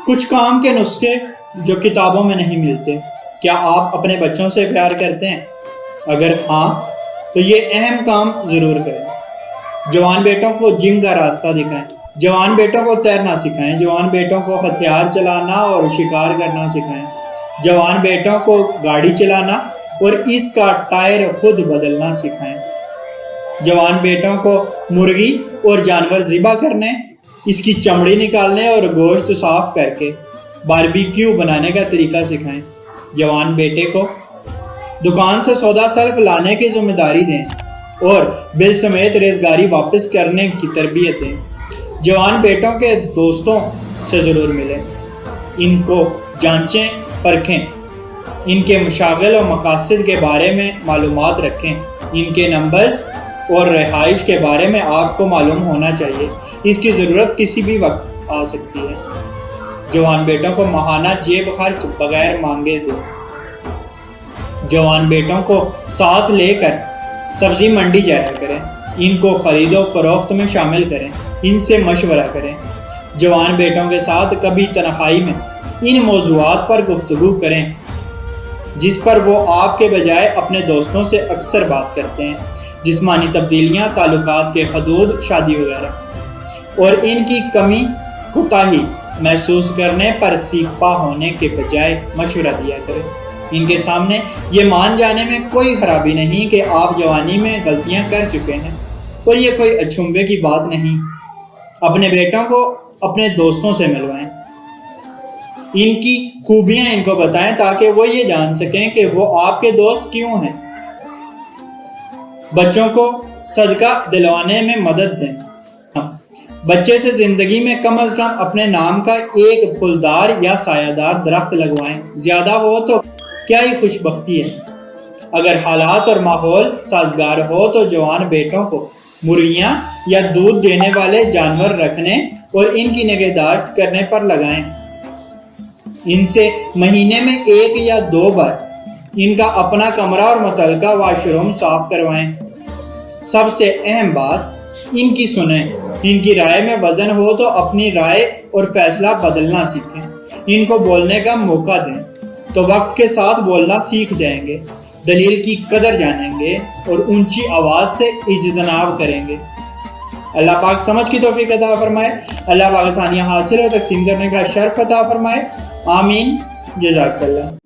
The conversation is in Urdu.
کچھ کام کے نسخے جو کتابوں میں نہیں ملتے۔ کیا آپ اپنے بچوں سے پیار کرتے ہیں؟ اگر ہاں تو یہ اہم کام ضرور کریں۔ جوان بیٹوں کو جم کا راستہ دکھائیں۔ جوان بیٹوں کو تیرنا سکھائیں۔ جوان بیٹوں کو ہتھیار چلانا اور شکار کرنا سکھائیں۔ جوان بیٹوں کو گاڑی چلانا اور اس کا ٹائر خود بدلنا سکھائیں۔ جوان بیٹوں کو مرغی اور جانور ذبح کرنے، اس کی چمڑی نکالنے اور گوشت صاف کر کے باربیکیو بنانے کا طریقہ سکھائیں۔ جوان بیٹے کو دکان سے سودا سلف لانے کی ذمہ داری دیں اور بل سمیت ریزگاری واپس کرنے کی تربیت دیں۔ جوان بیٹوں کے دوستوں سے ضرور ملیں، ان کو جانچیں پرکھیں، ان کے مشاغل و مقاصد کے بارے میں معلومات رکھیں، ان کے نمبرز اور رہائش کے بارے میں آپ کو معلوم ہونا چاہیے، اس کی ضرورت کسی بھی وقت آ سکتی ہے۔ جوان بیٹوں کو ماہانہ جیب خرچ بغیر مانگے دیں۔ جوان بیٹوں کو ساتھ لے کر سبزی منڈی جایا کریں، ان کو خرید و فروخت میں شامل کریں، ان سے مشورہ کریں۔ جوان بیٹوں کے ساتھ کبھی تنہائی میں ان موضوعات پر گفتگو کریں جس پر وہ آپ کے بجائے اپنے دوستوں سے اکثر بات کرتے ہیں، جسمانی تبدیلیاں، تعلقات کے حدود، شادی وغیرہ، اور ان کی کمی کوتاہی محسوس کرنے پر سیکھ پا ہونے کے بجائے مشورہ دیا کریں۔ ان کے سامنے یہ مان جانے میں کوئی خرابی نہیں کہ آپ جوانی میں غلطیاں کر چکے ہیں، اور یہ کوئی اچھمبے کی بات نہیں۔ اپنے بیٹوں کو اپنے دوستوں سے ملوائیں، ان کی خوبیاں ان کو بتائیں تاکہ وہ یہ جان سکیں کہ وہ آپ کے دوست کیوں ہیں۔ بچوں کو صدقہ دلوانے میں مدد دیں۔ بچے سے زندگی میں کم از کم اپنے نام کا ایک پھولدار یا سایہ دار درخت لگوائیں، زیادہ ہو تو کیا ہی خوش بختی ہے۔ اگر حالات اور ماحول سازگار ہو تو جوان بیٹوں کو مرغیاں یا دودھ دینے والے جانور رکھنے اور ان کی نگہداشت کرنے پر لگائیں۔ ان سے مہینے میں 1 یا 2 بار ان کا اپنا کمرہ اور متعلقہ واش روم صاف کروائیں۔ سب سے اہم بات، ان کی سنیں، ان کی رائے میں وزن ہو تو اپنی رائے اور فیصلہ بدلنا سیکھیں۔ ان کو بولنے کا موقع دیں تو وقت کے ساتھ بولنا سیکھ جائیں گے، دلیل کی قدر جانیں گے اور اونچی آواز سے اجتناب کریں گے۔ اللہ پاک سمجھ کی توفیق عطا فرمائے۔ اللہ پاک آسانیاں حاصل اور تقسیم کرنے کا شرف عطا فرمائے۔ آمین۔ جزاک اللہ۔